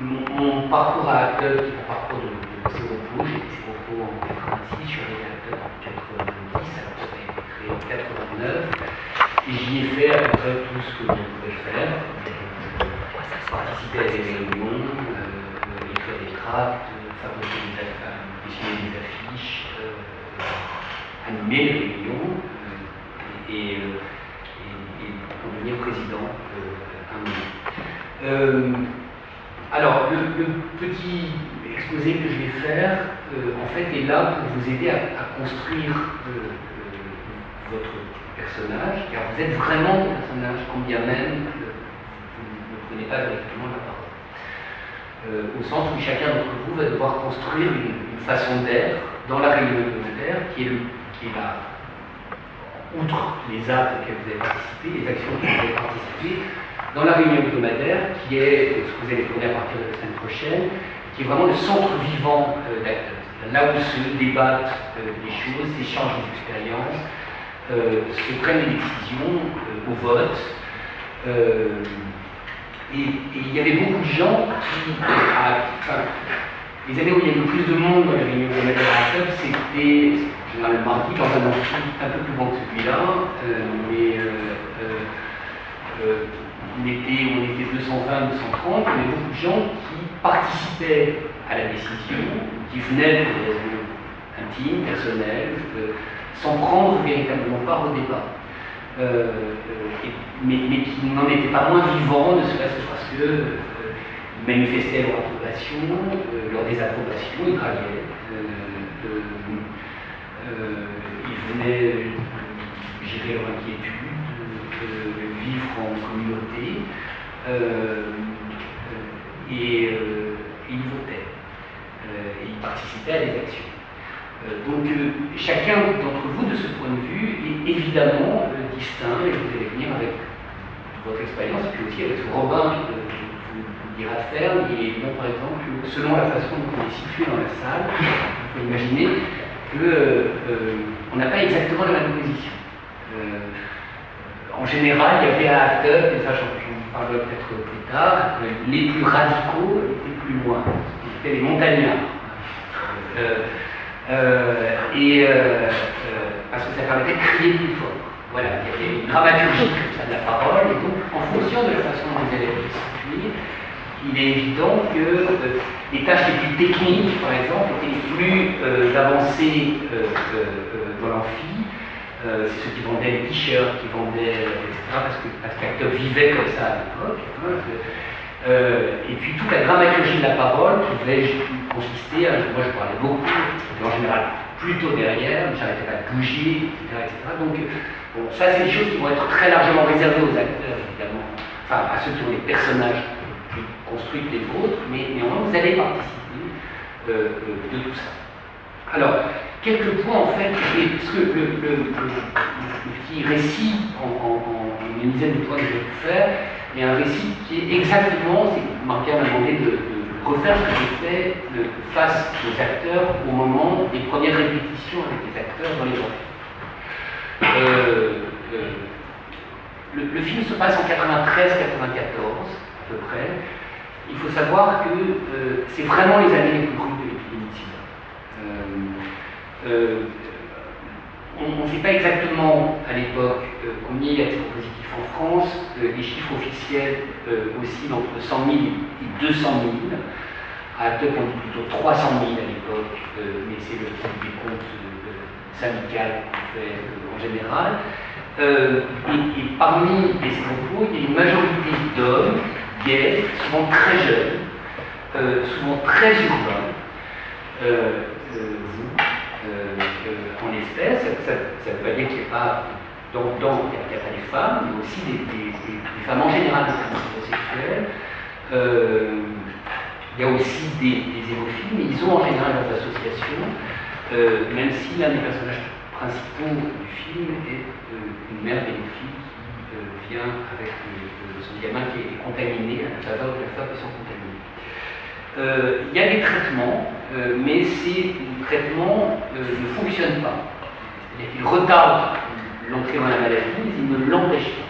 mon parcours à acteur, qui est mon parcours de Séropos, j'ai été Séropos en 86, je suis arrivé à acteur en 90, alors ça a été créé en 89, et j'y ai fait à peu près tout ce que l'on pouvait faire. Participer à des réunions, écrire des tracts, dessiner des affiches, animer les réunions et pour devenir président un moment. Alors, le petit exposé que je vais faire, en fait, est là pour vous aider à construire votre personnage, car vous êtes vraiment le personnage, quand bien même vous ne prenez pas directement la parole. Au sens où chacun d'entre vous va devoir construire une façon d'être dans la réunion hebdomadaire qui est là, outre les actes auxquels vous avez participé, les actions auxquelles vous avez participé, dans la réunion hebdomadaire, qui est ce que vous allez tourner à partir de la semaine prochaine, qui est vraiment le centre vivant d'acteurs. Là où se débattent les choses, s'échangent les expériences, se prennent les décisions au vote. Et il y avait beaucoup de gens qui, les années où il y avait le plus de monde dans les réunions hebdomadaires à club, c'était généralement le mardi dans un amphi un peu plus grand que celui-là, mais on était 220, 230, il y avait beaucoup de gens qui participaient à la décision, qui venaient pour des raisons intimes, personnelles, sans prendre véritablement part au débat. Mais qui n'en étaient pas moins vivants, ne serait-ce que parce qu'ils manifestaient leur approbation, leur désapprobation, ils draguaient, ils venaient gérer leur inquiétude, vivre en communauté, et ils votaient, et ils participaient à des actions. Donc chacun d'entre vous, de ce point de vue, est évidemment distinct, et vous allez venir avec votre expérience, et puis aussi avec ce que Robin vous dira de faire. Et bon, par exemple, selon la façon dont on est situé dans la salle, il faut imaginer qu'on n'a pas exactement la même position. En général, il y avait un acteur, et ça j'en parlerai peut-être plus tard, les plus radicaux étaient plus loin, c'était les montagnards. Parce que ça permettait de crier plus fort. Voilà, il y avait une dramaturgie comme ça de la parole, et donc en fonction de la façon dont vous allez vous situer, il est évident que les tâches les plus techniques, par exemple, étaient les plus avancées dans l'amphi. C'est ceux qui vendaient les t-shirts, qui vendaient, etc., parce qu'Acteur vivait comme ça à l'époque. Et puis toute la dramaturgie de la parole qui devait consister à, moi je parlais beaucoup, en général plutôt derrière, mais j'arrêtais pas de bouger, etc. Donc bon, ça c'est des choses qui vont être très largement réservées aux acteurs, évidemment, enfin à ceux qui ont des personnages plus construits que les vôtres, mais néanmoins vous allez participer de tout ça. Alors, quelques points en fait, parce que le petit récit en une dizaine de points que je vais vous faire, il y a un récit qui est exactement, c'est Marc-Pierre m'a demandé de refaire ce que j'ai fait face aux acteurs au moment des premières répétitions avec les acteurs dans les amphis. Le film se passe en 93-94 à peu près. Il faut savoir que c'est vraiment les années les plus crues de l'épidémie de sida. On ne sait pas exactement à l'époque combien il y a de séropositifs en France. Les chiffres officiels oscillent entre 100 000 et 200 000. À Tup, on dit plutôt 300 000 à l'époque, mais c'est le décompte syndical qu'on fait en général. Et parmi les séropos, il y a une majorité d'hommes gays, souvent très jeunes, souvent très urbains. En l'espèce, ça ne veut pas dire qu'il n'y a pas il n'y a pas des femmes, mais aussi des femmes en général, des femmes hétérosexuelles. Il y a aussi des hémophiles, mais ils ont en général leurs associations, même si l'un des personnages principaux du film est une mère hémophile qui vient avec son gamin qui a été contaminé à la faveur de la femme qui sont contaminés. Il y a des traitements, mais ces traitements ne fonctionnent pas. C'est-à-dire qu'ils retardent l'entrée dans la maladie, mais ils ne l'empêchent pas.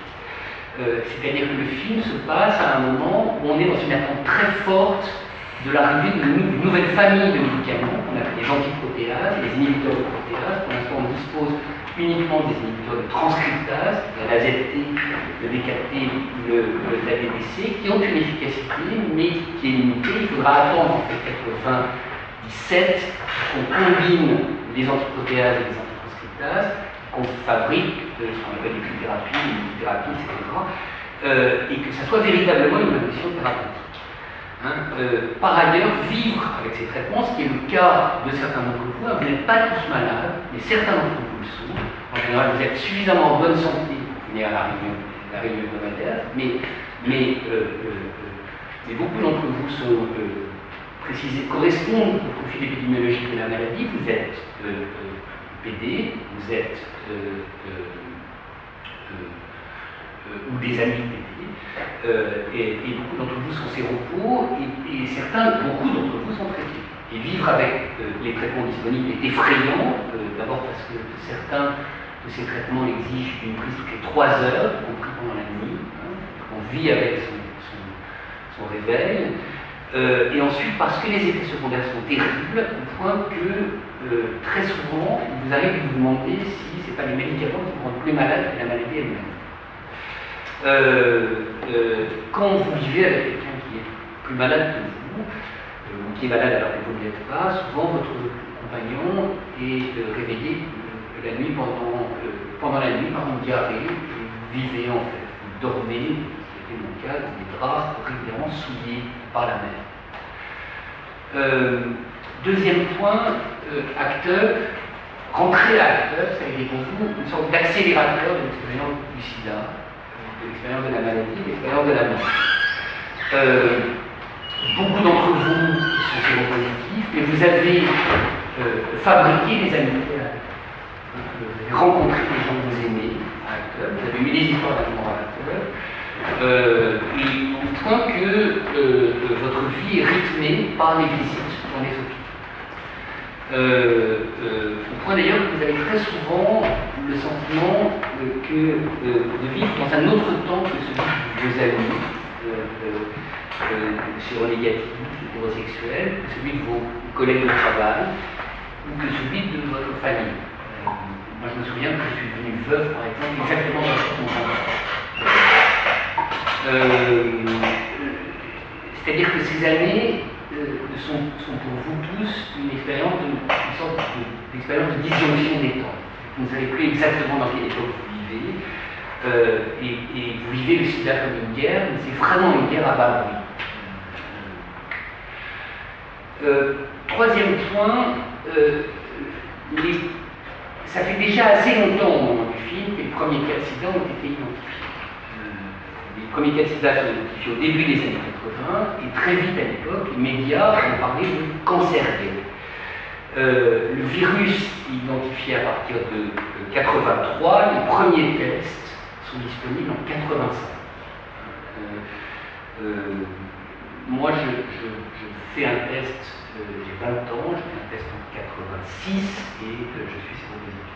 C'est-à-dire que le film se passe à un moment où on est dans une attente très forte de l'arrivée d'une nouvelle famille de médicaments, qu'on appelle les antiprotéases, les inhibiteurs de protéases. Pour l'instant, on dispose uniquement des inhibiteurs de transcriptase, l'AZT, le BKT, l'ADDC, qui ont une efficacité, mais qui est limitée. Il faudra attendre en fait 97 qu'on combine les antiprotéases et les antitranscriptases, qu'on fabrique ce qu'on appelle des thérapies, etc., et que ça soit véritablement une révolution thérapeutique. Par ailleurs, vivre avec ces traitements, ce qui est le cas de certains d'entre vous, vous n'êtes pas tous malades, mais certains d'entre vous le sont. En général, vous êtes suffisamment en bonne santé pour venir à la réunion hebdomadaire, mais beaucoup d'entre vous sont correspondent au profil épidémiologique de la maladie. Vous êtes PD, vous êtes ou des amis PD, et beaucoup d'entre vous sont séropos, et beaucoup d'entre vous sont traités. Et vivre avec les traitements disponibles est effrayant, d'abord parce que certains de ces traitements exigent une prise toutes les 3 heures, y compris pendant la nuit. On vit avec son réveil. Et ensuite parce que les effets secondaires sont terribles, au point que très souvent, il vous arrive de vous demander si ce n'est pas les médicaments qui vous rendent plus malade que la maladie elle-même. Quand vous vivez avec quelqu'un qui est plus malade que vous, ou qui est malade alors que vous ne l'êtes pas, souvent votre compagnon est réveillé la nuit pendant la nuit par une diarrhée, et vous vivez en fait, vous dormez, c'était mon cas, dans des draps régulièrement souillés par la mer. Deuxième point, acteur, rentrer à acteur, ça veut dire pour vous une sorte d'accélérateur de l'expérience du sida, de l'expérience de la maladie, de l'expérience de la mort. Beaucoup d'entre vous sont séropositifs, mais vous avez fabriqué des amitiés à acteur. Vous avez rencontré des gens que vous aimez à acteur, vous avez eu des histoires d'amour à acteur. Au point que votre vie est rythmée par les visites dans les hôpitaux. Au point d'ailleurs que vous avez très souvent le sentiment de vivre dans un autre temps que celui de vos amis séronégatifs, hétérosexuels, que celui de vos collègues de travail ou que celui de votre famille. Moi je me souviens que je suis devenu veuve par exemple exactement dans ce moment. C'est-à-dire que ces années sont pour vous tous une sorte d'expérience de disjonction des temps. Vous ne savez plus exactement dans quelle époque vous vivez, et vous vivez le sida comme une guerre, mais c'est vraiment une guerre à bas bruit. Troisième point, ça fait déjà assez longtemps au moment du film que les premiers cas de sida ont été identifiés. Les premiers cas de sida sont identifiés au début des années 80, et très vite à l'époque, les médias ont parlé de cancer gay. Le virus identifié à partir de 83, les premiers tests sont disponibles en 85. Moi, je fais un test, j'ai 20 ans, je fais un test en 86 et je suis séropositif.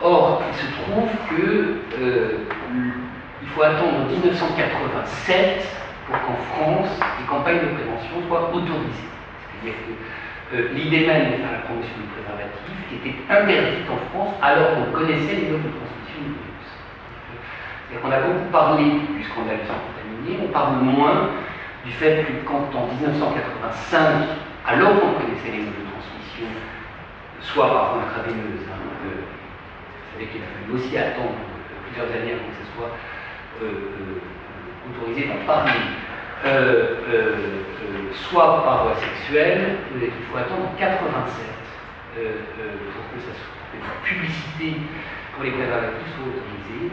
Or, il se trouve qu'il faut attendre 1987 pour qu'en France, les campagnes de prévention soient autorisées. C'est-à-dire que l'idée même de faire la promotion du préservatif était interdite en France alors qu'on connaissait les modes de transmission du virus. C'est-à-dire qu'on a beaucoup parlé du scandale du sang contaminé, on parle moins du fait que quand en 1985, alors qu'on connaissait les modes de transmission, soit par voie intraveineuse, vous savez qu'il a fallu aussi attendre plusieurs années avant que ce soit autorisé d'en parler, soit par voie sexuelle, il faut attendre 87 pour que la publicité pour les préservatifs soit autorisée.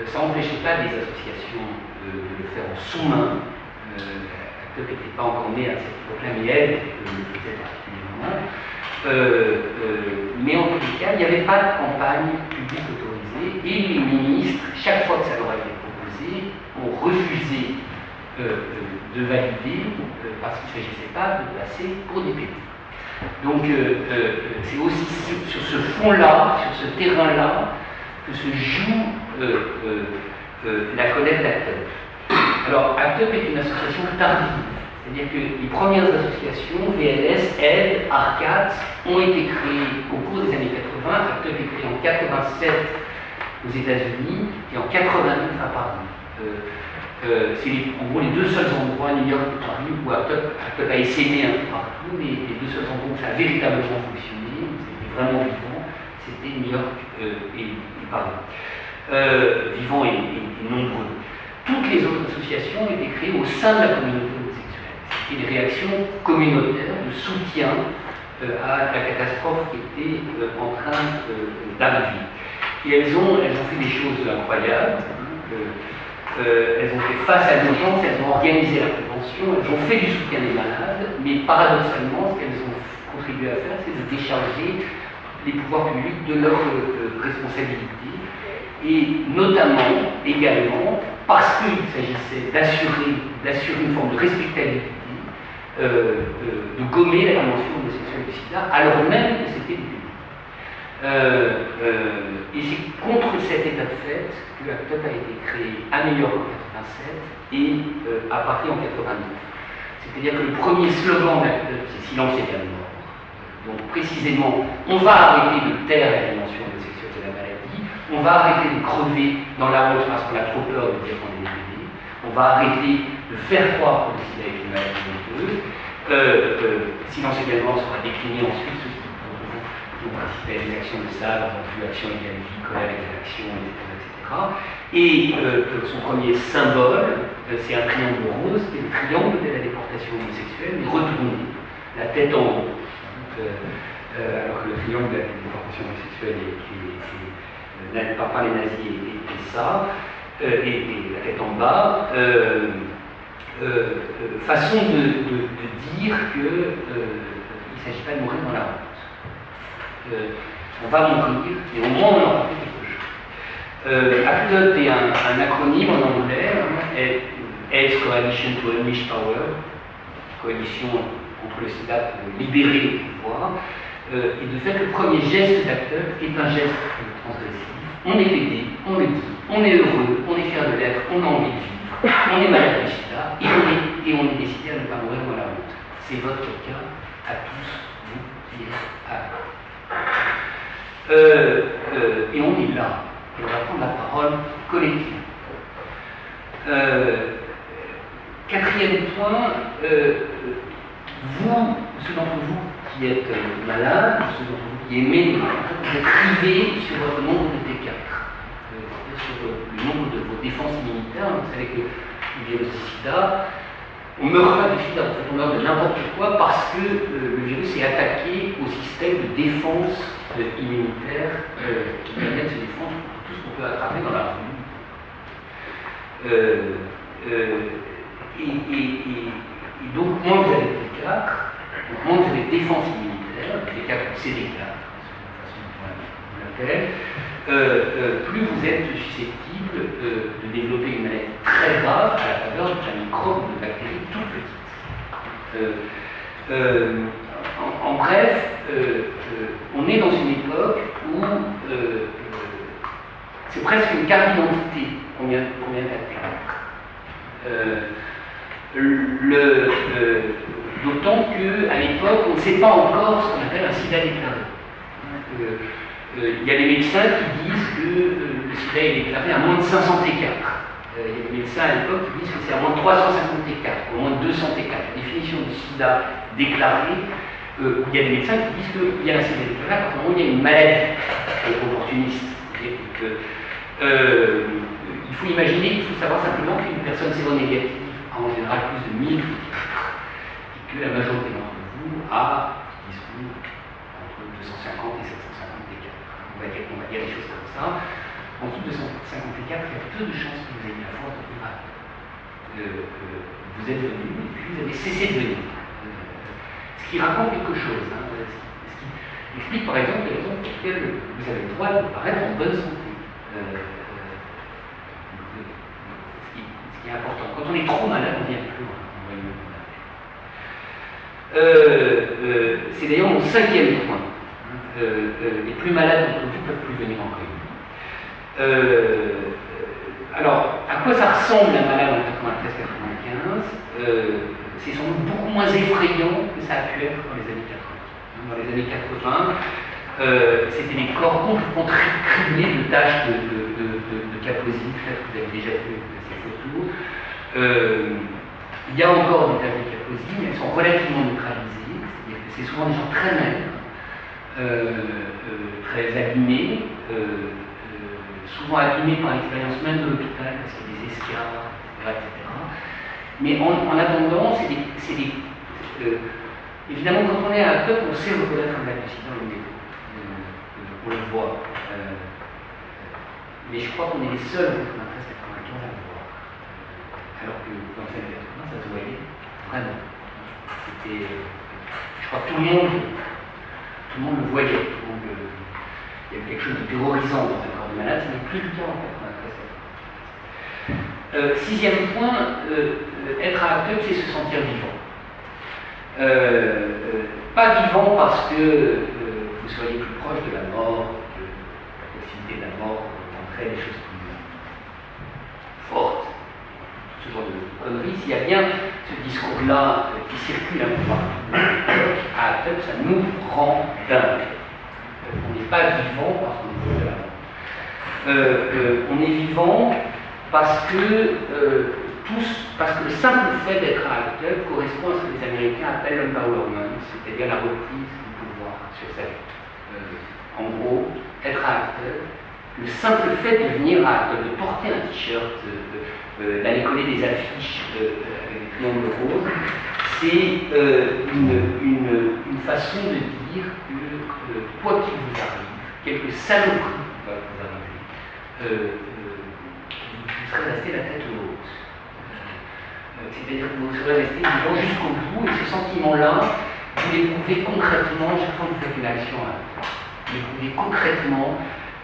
Ça n'empêchait pas les associations de le faire en sous-main. Acteur n'était pas encore né à cette époque-là, mais elle le faisait particulièrement. Mais en tous les cas, il n'y avait pas de campagne publique autorisée et les ministres, chaque fois que ça leur a été proposé, ont refusé de valider parce qu'il ne s'agissait pas de passer pour des PD. Donc c'est aussi sur ce fond-là, sur ce terrain-là, que se joue la colère d'Act Up. Alors, Act Up est une association tardive, c'est-à-dire que les premières associations, VLS, Aide, Arcade, ont été créées au cours des années 80. Act Up est créé en 87 aux États-Unis et en 88 à Paris. C'est en gros les deux seuls endroits, New York et Paris, où Act Up a essaimé un peu partout, mais les deux seuls endroits où ça a véritablement fonctionné, où c'était vraiment vivant, c'était New York et Paris. Vivants et nombreux. Toutes les autres associations ont été créées au sein de la communauté homosexuelle. C'était des réactions communautaires de soutien à la catastrophe qui était en train d'arriver. Et elles ont fait des choses incroyables. Elles ont fait face à l'urgence, elles ont organisé la prévention, elles ont fait du soutien des malades, mais paradoxalement, ce qu'elles ont contribué à faire, c'est de décharger les pouvoirs publics de leurs responsabilités, et notamment, également, parce qu'il s'agissait d'assurer une forme de respectabilité, de gommer la dimension homosexuelle du sida, alors même que c'était du public. Et c'est contre cet état de fait que Act Up a été créé à New York en 87 et à Paris en 89. C'est-à-dire que le premier slogan d'Act Up, c'est Silence égale mort. Donc précisément, on va arrêter de taire la dimension homosexuelle de la maladie, on va arrêter de crever dans la honte parce qu'on a trop peur de dire qu'on est décédé, on va arrêter de faire croire que le sida est une maladie honteuse. Silence égale mort sera décliné ensuite sous pour participer à des actions de ça, par exemple, action égale vie, colère égale action, etc. Et son premier symbole, c'est un triangle rose, qui est le triangle de la déportation homosexuelle, mais retourné, la tête en haut. Alors que le triangle de la déportation homosexuelle par les nazis était ça, et la tête en bas, façon de dire qu'il ne s'agit pas de mourir dans la honte. On va mourir, et au moins on aura fait quelque chose. Act Up est un acronyme en anglais, AIDS Coalition to Unleash Power, coalition contre le sida pour libérer le pouvoir, et de fait le premier geste d'Act Up est un geste transgressif. On est aidé, on le dit, on est heureux, on est fier de l'être, on a envie de vivre, on est malade du sida, et on est décidé à ne pas mourir dans la honte. C'est votre cas à tous, vous qui êtes à et on est là, et on va prendre la parole collective. Quatrième point, ceux d'entre vous qui êtes malades, ceux d'entre vous qui aimez, vous êtes privés sur votre nombre de T4, sur le nombre de vos défenses immunitaires. Vous savez que le virus du sida, on ne meurt pas du sida, en fait, on meurt de n'importe quoi parce que le virus est attaqué au système de défense immunitaire qui permet de se défendre contre tout ce qu'on peut attraper dans la rue. Et donc, moins vous avez T4, moins vous avez défense immunitaire, T4 ou CD4, c'est la façon dont on l'appelle, plus vous êtes susceptible de développer une maladie très grave à la faveur d'un microbe ou de bactéries toutes petites. En bref, on est dans une époque où c'est presque une carte d'identité qu'on vient d'atteindre. D'autant qu'à l'époque, on ne sait pas encore ce qu'on appelle un sida déclaré. Il y a des médecins qui disent que le sida est déclaré à moins de 500 T4. Il y a des médecins à l'époque qui disent que c'est à moins de 350 T4, ou moins de 200 T4. La définition du sida déclaré, il y a des médecins qui disent qu'il y a un sida déclaré à partir du moment où il y a une maladie opportuniste. Il faut imaginer, il faut savoir simplement qu'une personne séronégative a en général plus de 1000 et que la majorité d'entre vous a, disons, entre 250 et 750 T4. On va dire des choses comme ça. En dessous de 250 T4, il y a peu de chances que vous ayez la force de virale. Vous êtes venu et puis vous avez cessé de venir. Ce qui raconte quelque chose. Ce qui explique par exemple les raisons pour lesquelles vous avez le droit de paraître en bonne santé. Ce qui est important. Quand on est trop malade, on vient plus loin. C'est d'ailleurs mon cinquième point. Les plus malades d'entre vous ne peuvent plus venir en réunion. Alors, à quoi ça ressemble la malade en 93-95 c'est sans doute beaucoup moins effrayant que ça a pu être dans les années 80. Dans les années 80, c'était des corps complètement criblés de taches de Kaposi. Peut-être que vous avez déjà vu ces photos. Il y a encore des taches de Kaposi, mais elles sont relativement neutralisées. C'est-à-dire que c'est souvent des gens très maigres, très abîmés, souvent abîmés par l'expérience même de l'hôpital, parce qu'il y a des escarres, etc. Mais en attendant, évidemment, quand on est à Atop, on sait reconnaître un hallucinant au niveau. On le voit. Mais je crois qu'on est les seuls en 93-95 à le voir. Alors que dans les années 80, ça se voyait vraiment. C'était. Je crois que tout le monde le voyait. Il y avait quelque chose de terrorisant dans un corps de malade, ça n'est plus le cas en 93. Sixième point, être à Atop, c'est se sentir vivant. Pas vivant parce que vous soyez plus proche de la mort, que la possibilité de la mort entraîne des choses plus fortes, ce genre de conneries. S'il y a bien ce discours-là qui circule un peu partout à Atop, ça nous rend dingue. On n'est pas vivant parce qu'on est proche de la mort. On est vivant parce que le simple fait d'être à Atop correspond à ce que les Américains appellent l'empowerment, c'est-à-dire la reprise du pouvoir sur sa vie. En gros, être à Atop, le simple fait de venir à Atop, de porter un t-shirt, d'aller coller des affiches avec des triangles roses, c'est une façon de dire que quoi qu'il vous arrive, quelque saloperie va vous arriver, vous serez resté la tête haute. C'est-à-dire que vous serez resté vivant jusqu'au bout, et ce sentiment-là, vous l'éprouvez concrètement chaque fois que vous faites une action. Vous l'éprouvez concrètement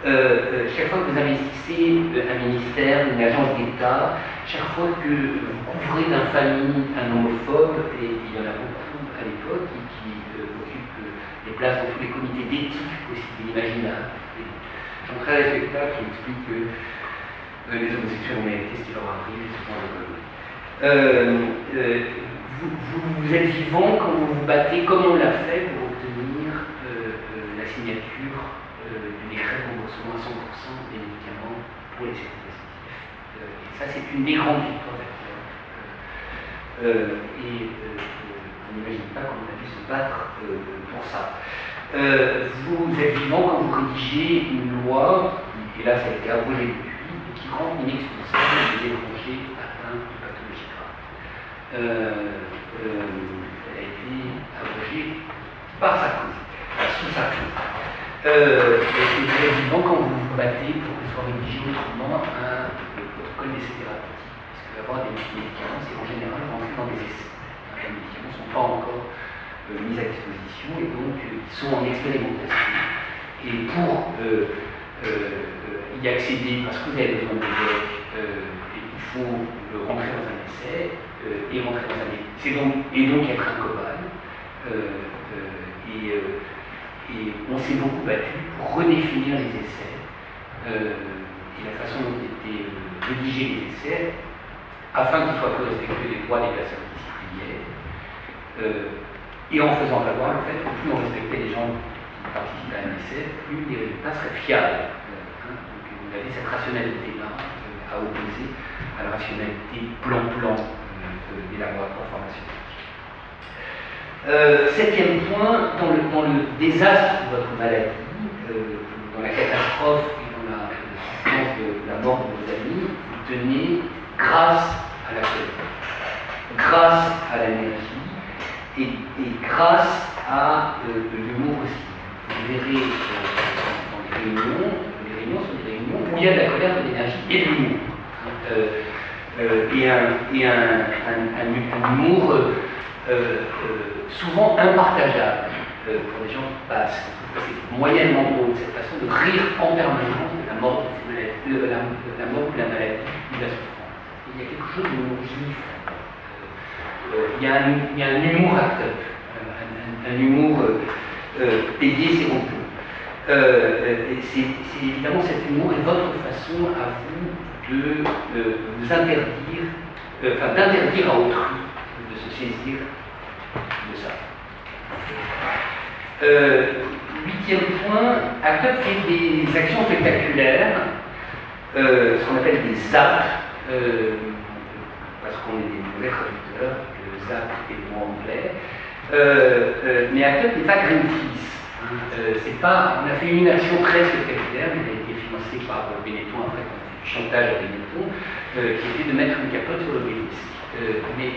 chaque fois que vous investissez un ministère, une agence d'État, chaque fois que vous couvrez d'infamie un homophobe, et il y en a beaucoup à l'époque qui occupent des places dans tous les comités d'éthique possibles et imaginables. Des gens très respectables qui expliquent que les homosexuels ont mérité ce qui leur arrive, et ce genre de conneries. Vous êtes vivant quand vous vous battez, comme on l'a fait pour obtenir la signature du décret de remboursement à 100% des médicaments pour les séropositifs. Et ça, c'est une des grandes victoires actuelles. On n'imagine pas qu'on a dû se battre pour ça. Vous êtes vivant quand vous rédigez une loi, et là ça a été abrogé depuis, qui rend inexpulsable les étrangers atteints de pathologie grave. Elle a été abrogée par Sarkozy, sous Sarkozy. Vous êtes vivant quand vous vous battez pour que soit rédigé autrement un protocole d'essai thérapeutique. Parce que avoir des médicaments, c'est en général rentrer dans des essais. Les médicaments ne sont pas encore mis à disposition et donc ils sont en expérimentation. Et pour y accéder, parce que vous avez besoin de bloc, il faut rentrer dans un essai et rentrer dans un essai. Et donc être un cobaye. Et on s'est beaucoup battu pour redéfinir les essais et la façon dont étaient rédigés les essais afin qu'ils soient plus respectueux des droits des personnes qui s'y pliaient et en faisant valoir le fait que plus on respectait les gens qui participent à un essai, plus les résultats seraient fiables. Donc vous avez cette rationalité-là à opposer à la rationalité plan-plan des laboratoires pharmaceutiques. Septième point, dans le désastre de votre maladie, dans la catastrophe et dans la souffrance de la mort de vos amis, vous tenez grâce à la colère, grâce à l'énergie et grâce à l'humour aussi. Vous verrez dans les réunions sont des réunions où il y a de la colère, de l'énergie et de l'humour. Et un humour souvent impartageable pour les gens qui passent. C'est moyennement drôle, cette façon de rire en permanence de la mort de la mort ou la maladie ou de la souffrance. Il y a quelque chose de gif. Il y a un humour acteur, un humour payé, c'est bon. C'est évidemment cet humour et votre façon à vous de vous interdire, enfin d'interdire à autrui de se saisir de ça. Huitième point, Act Up fait des actions spectaculaires, ce qu'on appelle des actes, parce qu'on est des mauvais traducteurs, que ZAP est le mot anglais. Mais Act Up n'est pas Greenpeace. C'est pas, on a fait une action très spectaculaire, elle a été financée par Benetton, après on a fait du chantage à Benetton, qui était de mettre une capote sur l'obélisque. Mais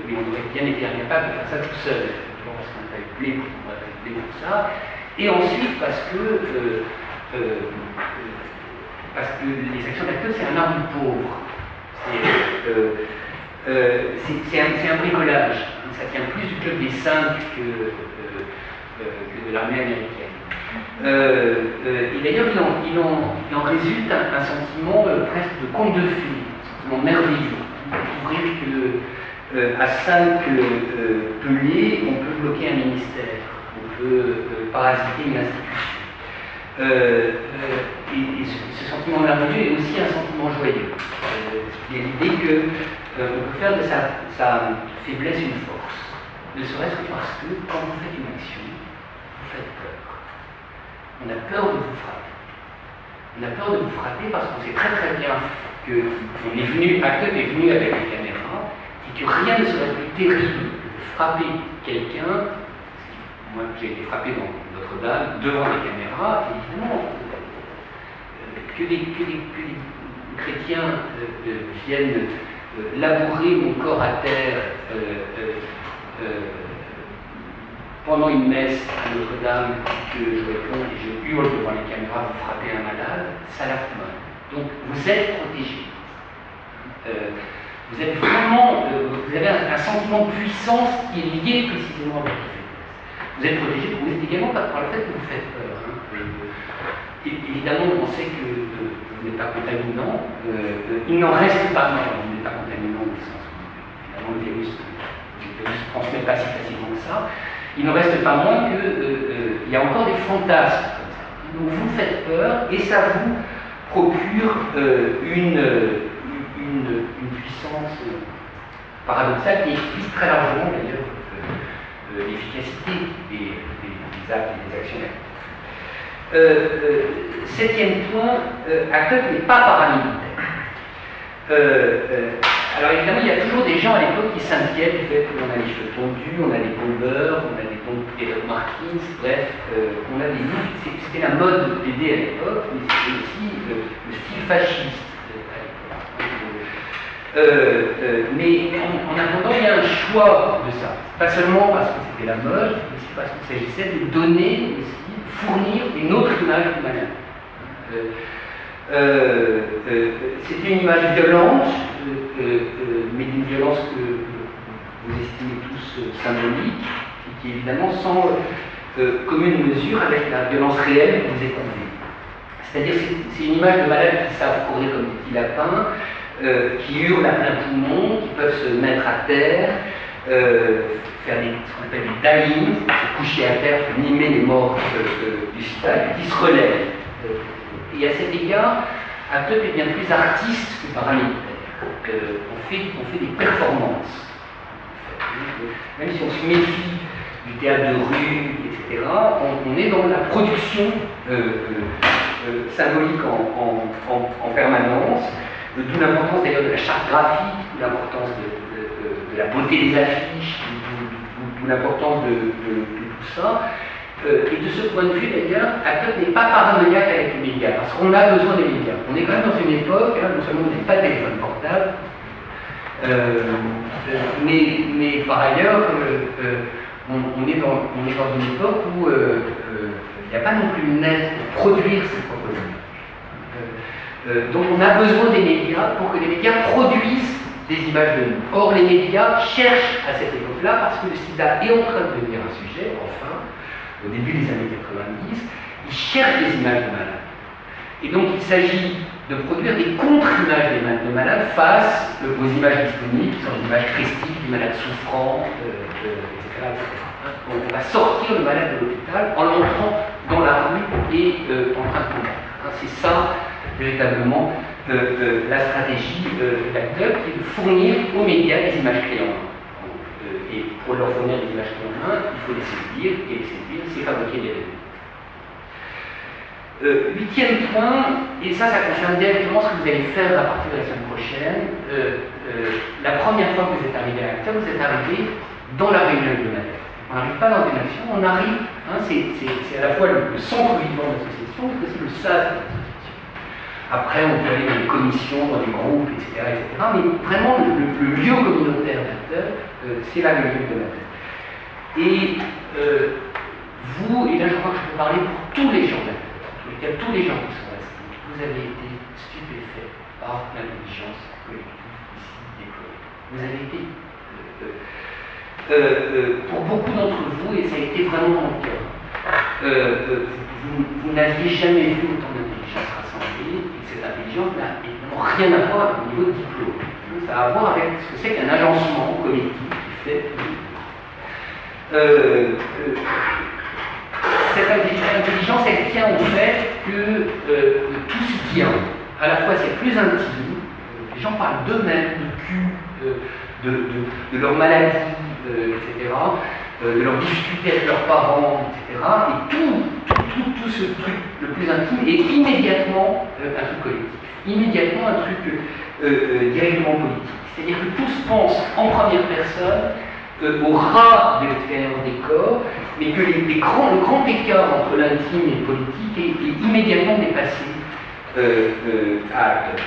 on aurait bien été incapable de faire ça tout seul, parce qu'on n'a pas eu de blé pour ça, et ensuite parce que les actions d'Act Up, c'est un art du pauvre. C'est un bricolage. Ça tient plus du club des 5 que de l'armée américaine. Et d'ailleurs, il en résulte un sentiment presque de conte de fées, un sentiment merveilleux. Découvrir que à 5 pelés, on peut bloquer un ministère, on peut parasiter une institution. Et ce sentiment merveilleux est aussi un sentiment joyeux. Il y a l'idée qu'on peut faire de sa faiblesse une force, ne serait-ce que parce que quand vous faites une action, vous faites peur. On a peur de vous frapper. On a peur de vous frapper parce qu'on sait très très bien qu'on est venu, Act Up est venu avec des caméras, et que rien ne serait plus terrible que de frapper quelqu'un. Moi, j'ai été frappé dans Notre-Dame devant les caméras, et évidemment, que des chrétiens viennent labourer mon corps à terre pendant une messe à Notre-Dame, que je réponds et je hurle devant les caméras, vous frappez un malade, ça la fout mal. Donc vous êtes protégé. Vous êtes vraiment, vous avez un sentiment de puissance qui est lié précisément à votre faiblesse. Vous êtes protégé, vous êtes également par le fait que vous faites peur. Évidemment, on sait que vous n'êtes pas contaminant. Il n'en reste pas moins, vous n'êtes pas contaminant au sens où finalement le virus ne se transmet pas si facilement que ça. Il n'en reste pas moins qu'il y a encore des fantasmes comme ça. Donc vous faites peur et ça vous procure une puissance paradoxale qui explique très largement d'ailleurs l'efficacité des actes et des actions. Septième point, Act Up n'est pas paramilitaire. Alors évidemment, il y a toujours des gens à l'époque qui s'inquiètent du fait qu'on a les cheveux tondus, on a des bombers, on a des Doc Martens, bref, on a des livres. C'était la mode de BD à l'époque, mais c'était aussi le style fasciste à l'époque. Mais en attendant, il y a un choix de ça. Pas seulement parce que c'était la mode, mais aussi parce qu'il s'agissait de donner aussi, fournir une autre image du malade. C'était une image violente, mais d'une violence que vous estimez tous symbolique, et qui évidemment sans commune mesure avec la violence réelle que vous éprouvez. C'est-à-dire c'est une image de malades qui savent courir comme des petits lapins, qui hurlent à plein poumon, qui peuvent se mettre à terre, faire ce qu'on appelle du dying, se coucher à terre, mimer les morts du sida, qui se relèvent. Et à cet égard, Act Up est bien plus artiste que paramilitaire. On fait des performances. Même si on se méfie du théâtre de rue, etc., on est dans la production symbolique en permanence, d'où l'importance d'ailleurs de la charte graphique, d'où l'importance de la beauté des affiches, d'où l'importance de tout ça. Et de ce point de vue, d'ailleurs, Act Up n'est pas paranoïaque avec les médias, parce qu'on a besoin des médias. On est quand même dans une époque, non seulement on n'a pas de téléphone portable, mais par ailleurs, on est dans une époque où il n'y a pas non plus une aide pour produire ses propres images. Donc on a besoin des médias pour que les médias produisent des images de nous. Or, les médias cherchent à cette époque-là, parce que le sida est en train de devenir un sujet, enfin, au début des années 90, ils cherchent des images de malades. Et donc il s'agit de produire des contre-images de malades face aux images disponibles, qui sont des images christiques, des malades souffrants, etc. On va sortir le malade de l'hôpital en le montrant dans la rue et en train de combattre. C'est ça, véritablement, la stratégie d'acteur, qui est de fournir aux médias des images clés en main. Et pour leur fournir des images clés en main, il faut les séduire, et les séduire, c'est fabriquer des réseaux. Huitième point, et ça concerne directement ce que vous allez faire à partir de la semaine prochaine. La première fois que vous êtes arrivé à l'acteur, vous êtes arrivé dans la réunion hebdomadaire. On n'arrive pas dans une action, on arrive, c'est à la fois le centre vivant de l'association, mais aussi le sas de l'association. Après, on peut aller dans les commissions, dans les groupes, etc. Mais vraiment, le lieu communautaire d'acteur, c'est la réunion hebdomadaire. Et vous, et là je crois que je peux parler pour tous les gens d'acteur, tous les gens qui sont restés, vous avez été stupéfaits par l'intelligence collective ici déployée. Vous avez été, pour beaucoup d'entre vous, et ça a été vraiment mon cœur, vous n'aviez jamais vu autant d'intelligence rassemblée, et cette intelligence n'a évidemment rien à voir avec le niveau de diplôme. Ça a à voir avec ce que c'est qu'un agencement collectif qui fait cette intelligence, elle tient au fait que tout s'y tient. À la fois, c'est plus intime, les gens parlent d'eux-mêmes, du cul, de leur maladie, etc., de leurs difficultés avec leurs parents, etc. Et tout ce truc le plus intime est immédiatement un truc collectif, immédiatement un truc directement politique. C'est-à-dire que tous pensent en première personne au ras de l'expérience des corps, mais que le grand écart entre l'intime et le politique est immédiatement dépassé à acteur.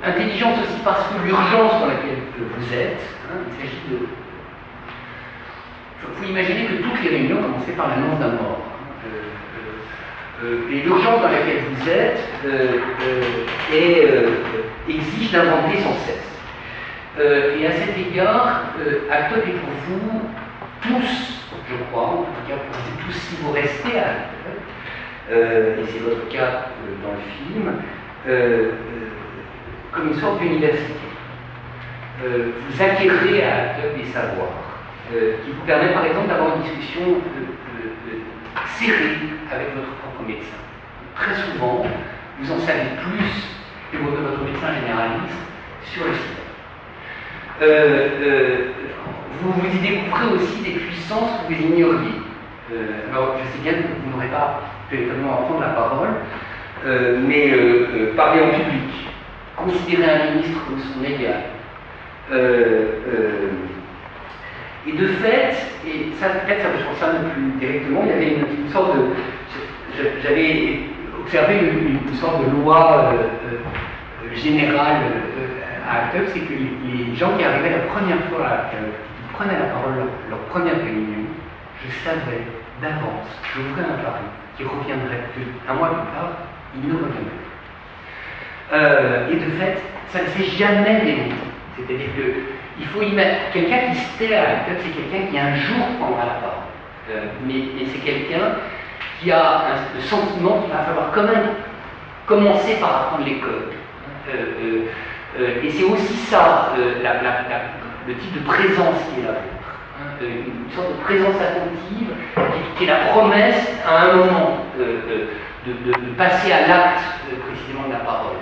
Intelligence aussi parce que l'urgence dans laquelle vous êtes, il s'agit de... Il faut imaginer que toutes les réunions commençaient par l'annonce d'un mort. Et l'urgence dans laquelle vous êtes exige d'inventer sans cesse. Et à cet égard, Actop est pour vous tous, je crois, en tout cas pour vous tous si vous restez à Actop, et c'est votre cas dans le film, comme une sorte d'université. Vous acquérez à Actop des savoirs qui vous permettent par exemple d'avoir une discussion serrée avec votre propre médecin. Très souvent, vous en savez plus que votre médecin généraliste sur le sida. Vous y découvrez aussi des puissances que vous ignoriez. Alors, je sais bien que vous n'aurez pas véritablement à prendre la parole, mais parler en public, considérer un ministre comme son égal, et de fait, et ça peut-être ça me concerne plus directement, il y avait une sorte de... J'avais observé une sorte de loi générale à Actop, c'est que les gens qui arrivaient la première fois à Actop, qui prenaient la parole leur première réunion, je savais d'avance, je vous ferais un pari, qu'ils reviendraient un mois plus tard, ils ne reviendraient pas. Et de fait, ça ne s'est jamais démontré. C'est-à-dire qu'il faut imaginer, quelqu'un qui se tait à Actop, c'est quelqu'un qui un jour prendra la parole. Mais c'est quelqu'un qui a le sentiment qu'il va falloir quand même commencer par apprendre les codes. Et c'est aussi ça, le type de présence qui est la vôtre. Une sorte de présence attentive qui est la promesse à un moment de passer à l'acte précisément de la parole.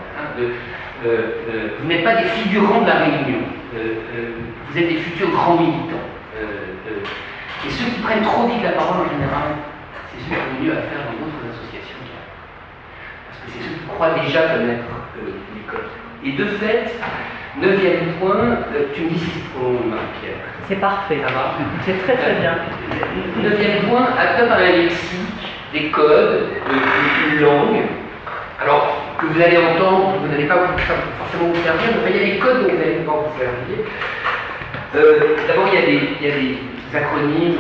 Vous n'êtes pas des figurants de la réunion, vous êtes des futurs grands militants. Et ceux qui prennent trop vite la parole en général, c'est ceux qui ont mieux à faire dans d'autres associations. Parce que c'est ceux qui croient déjà connaître les codes. Et de fait, 9e point, tu me dis si c'est trop long, Marie-Pierre. C'est parfait. Ça va. C'est très très bien. 9e point, Actop a un lexique, des codes, une langue. Alors, que vous allez entendre, vous n'allez pas forcément vous servir, mais il y a des codes dont vous allez pouvoir vous servir. D'abord, il y a des acronymes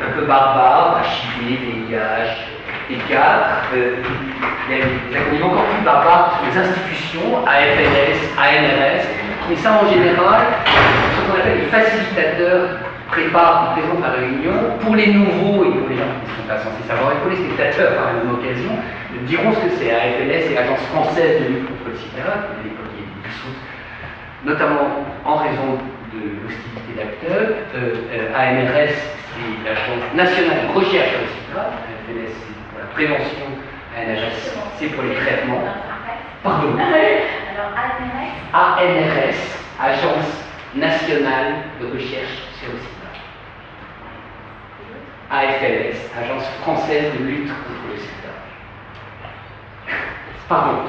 un peu barbares, HIV, VIH, T4. Il y a des acronymes encore plus barbares sur les institutions, AFLS, ANRS, mais ça en général, ce qu'on appelle les facilitateurs qui préparent, qui présentent la réunion, pour les nouveaux et pour les gens qui ne sont pas censés savoir, et pour les spectateurs par la même occasion, diront ce que c'est. AFLS, c'est l'Agence française de lutte contre le sida, qui à l'époque est dissoute, notamment en raison de l'hostilité d'Actop. ANRS, c'est l'Agence nationale de recherche sur le sida, AFLS prévention ANRS, c'est pour les traitements. Pardon. Alors ANRS, Agence nationale de recherche sur le sida. AFLS, Agence française de lutte contre le sida. Pardon.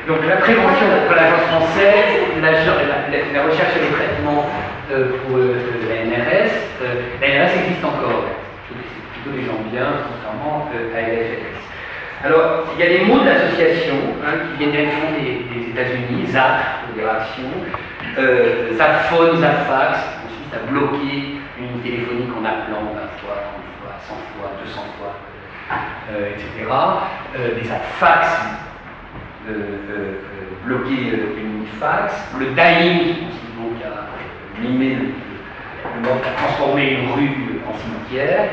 Donc la prévention pour l'agence française, la recherche sur les traitements pour l'ANRS. L'ANRS existe encore, c'est plutôt des gens bien, contrairement à l'AFLS. Alors, il y a des mots d'association qui viennent directement des États-Unis, ZAP pour des réactions, ZAPphone, ZAPfax, consiste à bloquer une ligne téléphonique en appelant 20 fois, 30 fois, 100 fois, 200 fois, etc. Des ZAPfax, bloquer une fax. Le dying, qui consiste donc à mimer le mort, à transformer une rue en cimetière,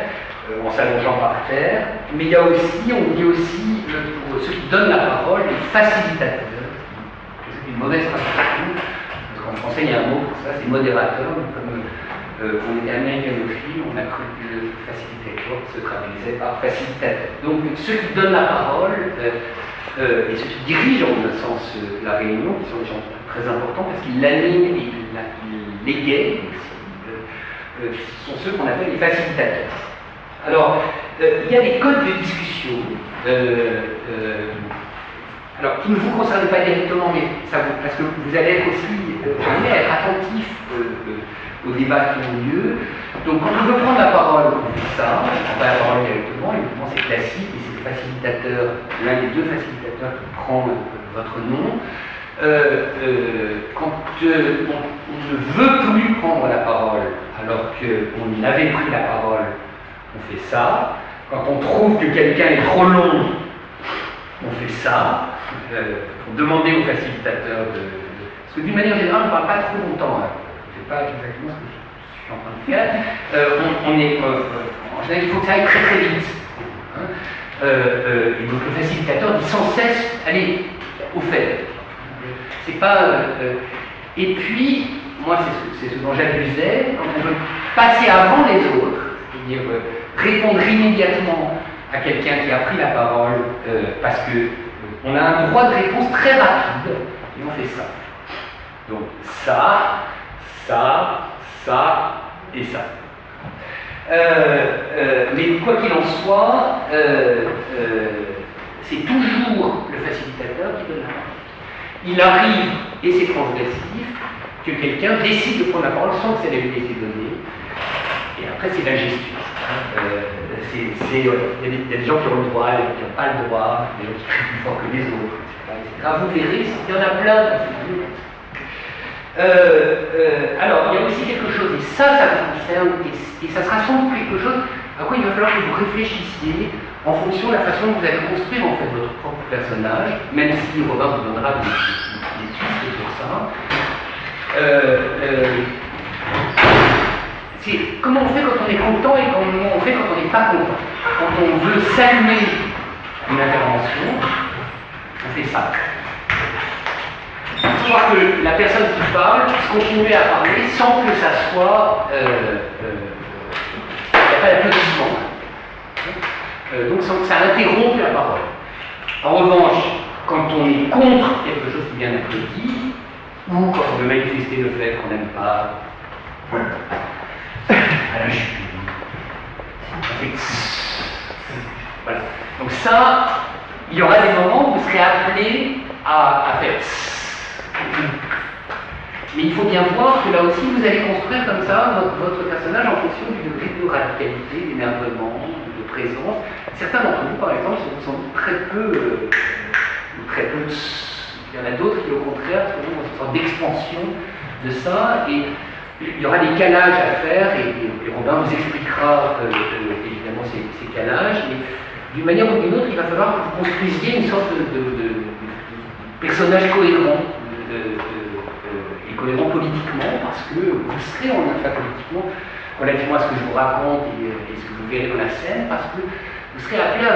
en s'allongeant par terre. Mais il y a aussi, on dit aussi, pour ceux qui donnent la parole, les facilitateurs. C'est une mauvaise traduction, parce qu'en français il y a un mot pour ça, c'est modérateur, mais comme on était américanophile, on a cru que le facilitateur se traduisait par facilitateur. Donc ceux qui donnent la parole, et ceux qui dirigent en un sens la réunion, qui sont des gens très importants, parce qu'ils l'animent et ils l'égayent aussi, ce sont ceux qu'on appelle les facilitateurs. Alors, il y a des codes de discussion, alors qui ne vous concernent pas directement, mais ça vous, parce que vous allez être aussi amené à être attentif aux débats qui ont lieu. Donc, quand on veut prendre la parole, on fait ça, on prend pas la parole directement, évidemment c'est classique, et c'est le facilitateur, l'un des deux facilitateurs qui prend votre nom. Quand on ne veut plus prendre la parole, alors qu'on avait pris la parole, on fait ça. Quand on trouve que quelqu'un est trop long, on fait ça. Pour demander au facilitateur parce que d'une manière générale, on ne parle pas trop longtemps. Je ne sais pas exactement ce que je suis en train de faire. En général, il faut que ça aille très très vite. Et donc le facilitateur dit sans cesse, allez, au fait. C'est pas. Et puis, moi, c'est ce dont j'abusais, quand on veut passer avant les autres, c'est-à-dire répondre immédiatement à quelqu'un qui a pris la parole, parce qu'on a un droit de réponse très rapide, et on fait ça. Donc ça et ça. Mais quoi qu'il en soit, c'est toujours le facilitateur qui donne la parole. Il arrive, et c'est transgressif, que quelqu'un décide de prendre la parole sans que ça lui ait été donné. Et après, c'est la gestion. Il y a des gens qui ont le droit, qui n'ont pas le droit, des gens qui crient plus fort que les autres, etc. Vous verrez, il y en a plein dans ces livres. Alors, il y a aussi quelque chose, et ça vous concerne, et ça sera sans doute quelque chose à quoi il va falloir que vous réfléchissiez en fonction de la façon dont vous allez construire en fait votre propre personnage, même si Robin vous donnera des pistes sur ça. C'est comment on fait quand on est content et comment on fait quand on n'est pas content. Quand on veut saluer une intervention, on fait ça. Soit que la personne qui parle puisse continuer à parler sans que ça soit... il n'y a pas d'applaudissement. Donc sans que ça interrompe la parole. En revanche, quand on est contre quelque chose qui vient d'être dit, ou quand on veut manifester le fait qu'on n'aime pas à la jupe, voilà. Donc ça, il y aura des moments où vous serez appelé à faire. Mais il faut bien voir que là aussi, vous allez construire comme ça votre personnage en fonction du degré de radicalité, d'énervement, de présence. Certains d'entre vous, par exemple, sont très peu. Il y en a d'autres qui, au contraire, sont dans une sorte d'expansion de ça. Et il y aura des calages à faire, et Robin vous expliquera évidemment ces calages. Mais d'une manière ou d'une autre, il va falloir que vous construisiez une sorte de personnage cohérent. Et cohérent politiquement, parce que vous serez en affaire politiquement relativement à ce que je vous raconte et ce que vous verrez dans la scène, parce que vous serez appelé à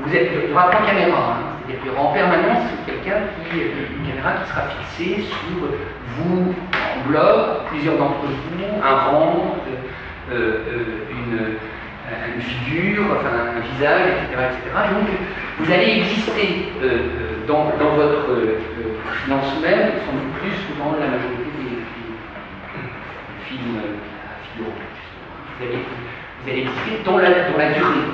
il n'y aura pas de caméra, c'est-à-dire qu'il y aura en permanence une caméra qui sera fixée sur vous en bloc, plusieurs d'entre vous, un rang, une figure, enfin un visage, etc. Et donc, vous allez exister dans votre finance même, sans doute plus que dans la majorité des films à figurants. Vous allez exister dans la durée.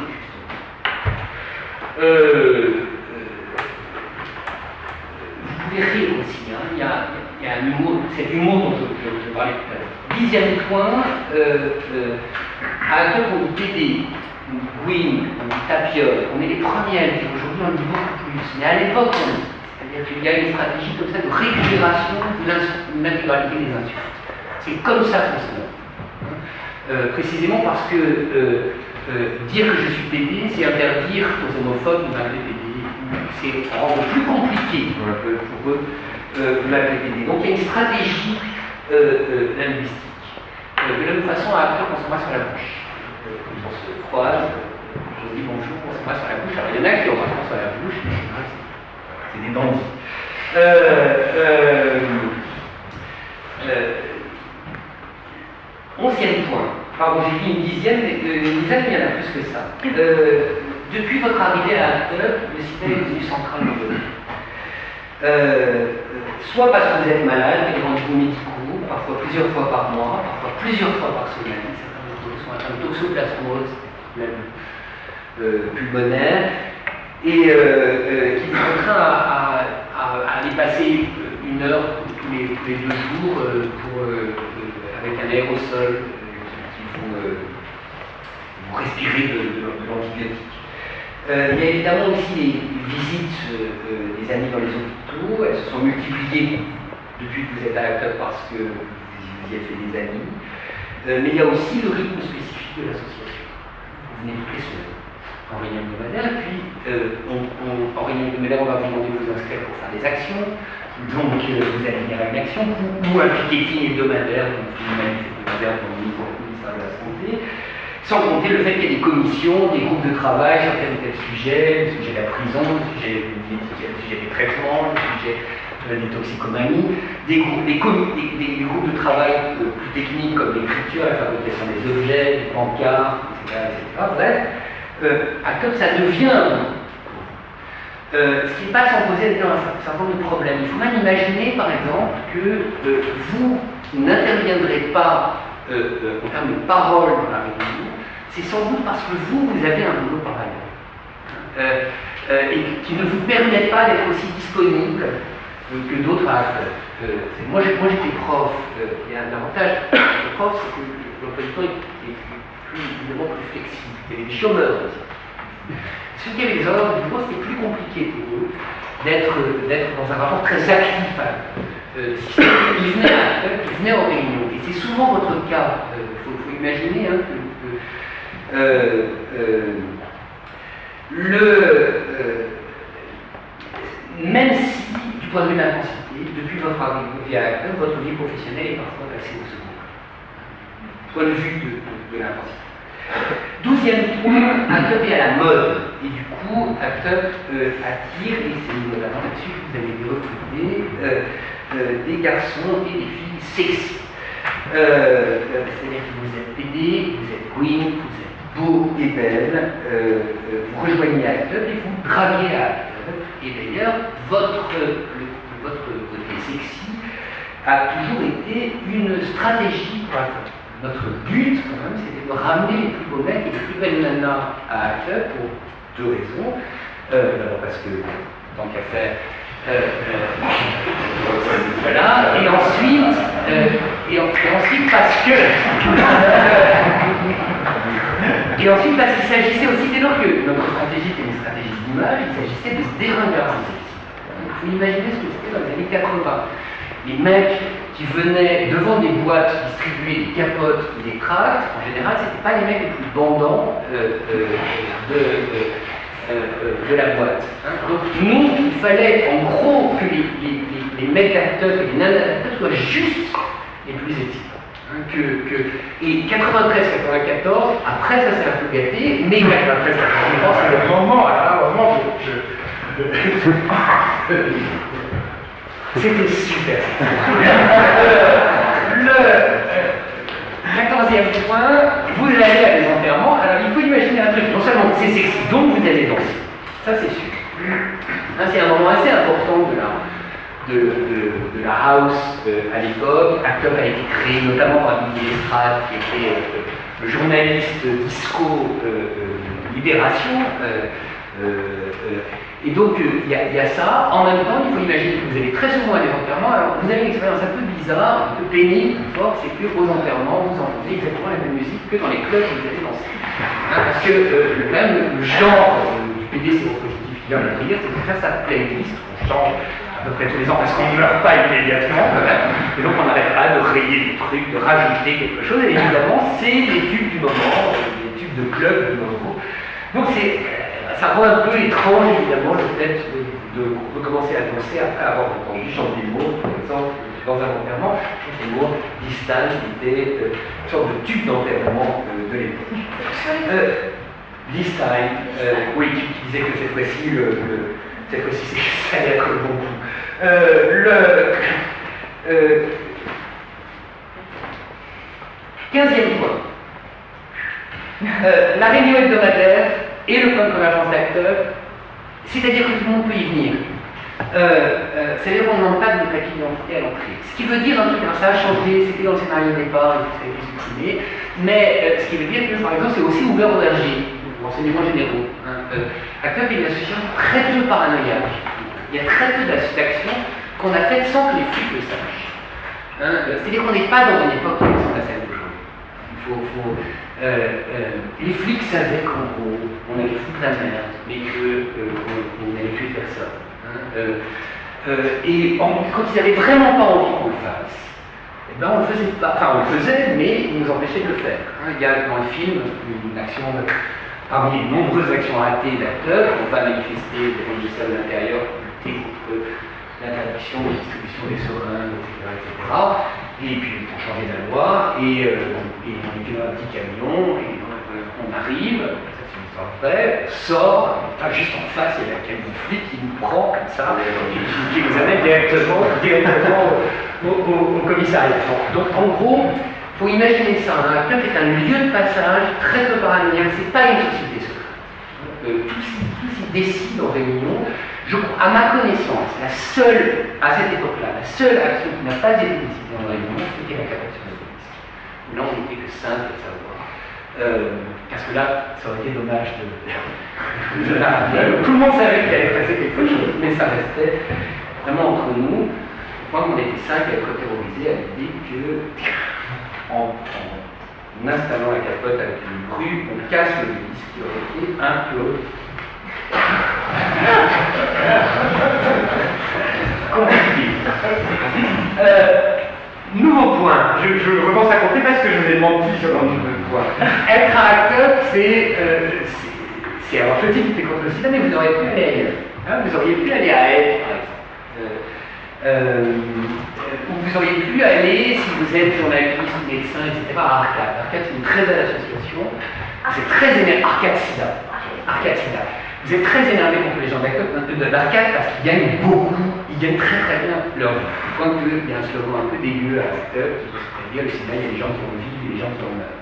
Vous pouvez rire aussi, hein. Il y a un humour, cet humour dont je parlais tout à l'heure. 10e point, à Acteurs on dit PD, on dit Gwyn, on dit Tapiole, on est les premiers à le dire, aujourd'hui on dit beaucoup plus, mais à l'époque on dit, c'est-à-dire qu'il y a une stratégie comme ça de récupération de l'intégralité des insultes. C'est comme ça que ça se fait. Précisément parce que dire que je suis PD, c'est interdire aux homophobes de m'appeler PD, c'est rendre plus compliqué pour eux de m'appeler PD. Donc il y a une stratégie linguistique. De la même façon, à Acteurs, on s'embrasse sur la bouche. Quand on se croise, je dis bonjour, on s'embrasse sur la bouche. Alors il y en a qui ont embrassent sur la bouche, mais c'est des bandits. 11e point. Pardon, j'ai dit une dizaine, mais il y en a plus que ça. Depuis votre arrivée à Acteurs, le cinéma est devenu central dans votre vie. Soit parce que vous êtes malade, des rendez-vous médicaux, parfois plusieurs fois par mois, parfois plusieurs fois par semaine. Certains d'entre vous sont atteints de toxoplasmose pulmonaire, et qui vous contraint à aller passer une heure tous les 2 jours avec un aérosol qui vous respirez de l'antibiotique. Il y a évidemment aussi les visites des amis dans les hôpitaux. Elles se sont multipliées depuis que vous êtes à Acteurs parce que vous y avez fait des amis. Mais il y a aussi le rythme spécifique de l'association. Vous venez toutes les semaines en réunion hebdomadaire, puis en réunion hebdomadaire, on va vous demander de vous inscrire pour faire des actions. Donc vous allez venir à une action ou un ticketing hebdomadaire, donc une manif hebdomadaire dans le ministère de la Santé. Sans compter le fait qu'il y ait des commissions, des groupes de travail sur tel ou tel sujet, le sujet de la prison, le sujet des traitements, le sujet des toxicomanies, des groupes de travail plus techniques comme l'écriture, la fabrication des objets, des pancartes, etc. Bref, Acteurs, ça devient ce qui n'est pas sans poser un certain nombre de problèmes. Il faut même imaginer, par exemple, que vous n'interviendrez pas en termes de parole dans la réunion. C'est sans doute parce que vous avez un boulot par ailleurs, et qui ne vous permet pas d'être aussi disponible que d'autres à Acteurs. Moi j'étais prof, il y a un avantage de prof, c'est que l'emploi du temps est évidemment plus flexible. Il y avait des chômeurs aussi. Ceux qui avaient des horaires du bureau, c'était plus compliqué pour eux d'être dans un rapport très actif. Ils venaient en réunion, et c'est souvent votre cas. Il faut imaginer hein, même si, du point de vue de l'intensité, depuis votre arrivée à Acteurs, votre vie professionnelle est parfois passée au second. Du point de vue de l'intensité. 12e point, Acteurs est à la mode. Et du coup, Acteurs attire, et c'est notamment là-dessus que vous avez recruté, des garçons et des filles sexy. C'est-à-dire que vous êtes PD, vous êtes Gwyn, vous êtes beau et belle, vous rejoignez Acteurs et vous draguez à Acteurs. Et d'ailleurs, votre côté sexy a toujours été une stratégie pour Acteurs. Notre but, quand même, c'était de ramener les plus beaux mecs et les plus belles nanas à Acteurs pour 2 raisons. D'abord parce que, tant qu'à faire, voilà, et ensuite parce que parce qu'il s'agissait aussi, dès lors que notre stratégie était une stratégie d'image, il s'agissait de se déringardiser. Il faut imaginer ce que c'était dans les années 80. Les mecs qui venaient devant des boîtes distribuer des capotes ou des tracts, en général, c'était pas les mecs les plus bandants de la boîte. Donc nous, il fallait en gros que les mecs d'acteurs et les nanas d'acteurs soient juste les plus excitants. Et 93-94, après ça s'est un peu gâté, mais 93-94 c'est le moment, alors vraiment c'était super. Le 14e point, vous allez à des enterrements. Alors il faut imaginer donc vous allez danser. Ça, c'est sûr. C'est un moment assez important de la house à l'époque. Act Up a été créé notamment par Didier Estrade, qui était le journaliste disco Libération. Et donc il y a ça. En même temps, il faut imaginer que vous allez très souvent à des enterrements. Alors vous avez une expérience un peu bizarre, un peu pénible, forte, c'est que aux enterrements, vous entendez exactement la même musique que dans les clubs où vous allez danser. Parce que quand même le genre du PD séropositif qui vient de le dire, c'est que faire sa playlist, on change à peu près tous les ans parce qu'on ne meurt pas immédiatement. Et donc on n'arrête pas de rayer des trucs, de rajouter quelque chose. Et évidemment, c'est les tubes du moment, les tubes de club du moment. Donc ça rend un peu étrange, évidemment, le fait de recommencer à danser après avoir entendu Chante des mots, par exemple, dans un enterrement. Chante des mots, Distal, qui était une sorte de tube d'enterrement de l'époque. This time, oui, tu disais que cette fois-ci, cette fois-ci, ça allait être le bon coup. 15e point. La réunion hebdomadaire et le point de convergence d'acteurs, c'est-à-dire que tout le monde peut y venir. C'est-à-dire qu'on ne demande pas de papier d'identité à l'entrée. Ce qui veut dire un truc, alors ça a changé, c'était dans le scénario de départ, et ça a été supprimé, mais ce qui veut dire que, par exemple, c'est aussi ouvert aux RG, aux renseignements généraux. Act Up est une association très peu paranoïaque. Il y a très peu d'actions qu'on a faites sans que les flics le sachent. C'est-à-dire qu'on n'est pas dans une époque qui ressemble à celle d'aujourd'hui. Les flics savaient qu'en gros, on allait foutre la merde, mais qu'on n'allait tuer personne. Et quand ils n'avaient vraiment pas envie qu'on le fasse, eh ben on le faisait pas. Enfin, on le faisait, mais ils nous empêchaient de le faire. Il y a dans le film une action, parmi les nombreuses actions ratées d'acteurs, on va manifester devant le ministère de l'Intérieur pour lutter contre l'interdiction de distribution des seringues, etc. Et puis pour changer la loi, et on était dans un petit camion, et on arrive, ça c'est une histoire vraie, sort, pas juste en face, il y a un camion flic qui nous prend comme ça, et qui nous amène directement au commissariat. Donc en gros, il faut imaginer ça, un club est un lieu de passage très peu paranoïaque, c'est pas une société secrète. Tout s'y décide en réunion. À ma connaissance, la seule, à cette époque-là, la seule action qui n'a pas été décidée en réunion, c'était la captation de police. Là, on n'était que 5 à savoir. Parce que là, ça aurait été dommage de tout le monde savait qu'il allait passer quelque chose, mais ça restait vraiment entre nous. Je crois qu'on était 5 à être terrorisés à l'idée que, en installant la capote avec une grue, on casse le disque qui aurait été implode. Compliqué. Nouveau point, je recommence à compter parce que je vous ai menti sur le nouveau point. Être un acteur, c'est avoir choisi de lutter contre le sida, mais vous auriez pu aller ailleurs. Vous auriez pu aller à Aide, par exemple. Ou vous auriez pu aller, si vous êtes journaliste, médecin, etc., à Arcade. Arcade, c'est une très belle association. C'est très énervé. Arcade Sida. Vous êtes très énervé contre les gens d'Arcade parce qu'ils gagnent beaucoup, ils gagnent très très bien leur vie. Au point qu'il y a un slogan un peu dégueu à Arcade, c'est-à-dire le cinéma, il y a des gens qui en vivent et des gens qui en meurent.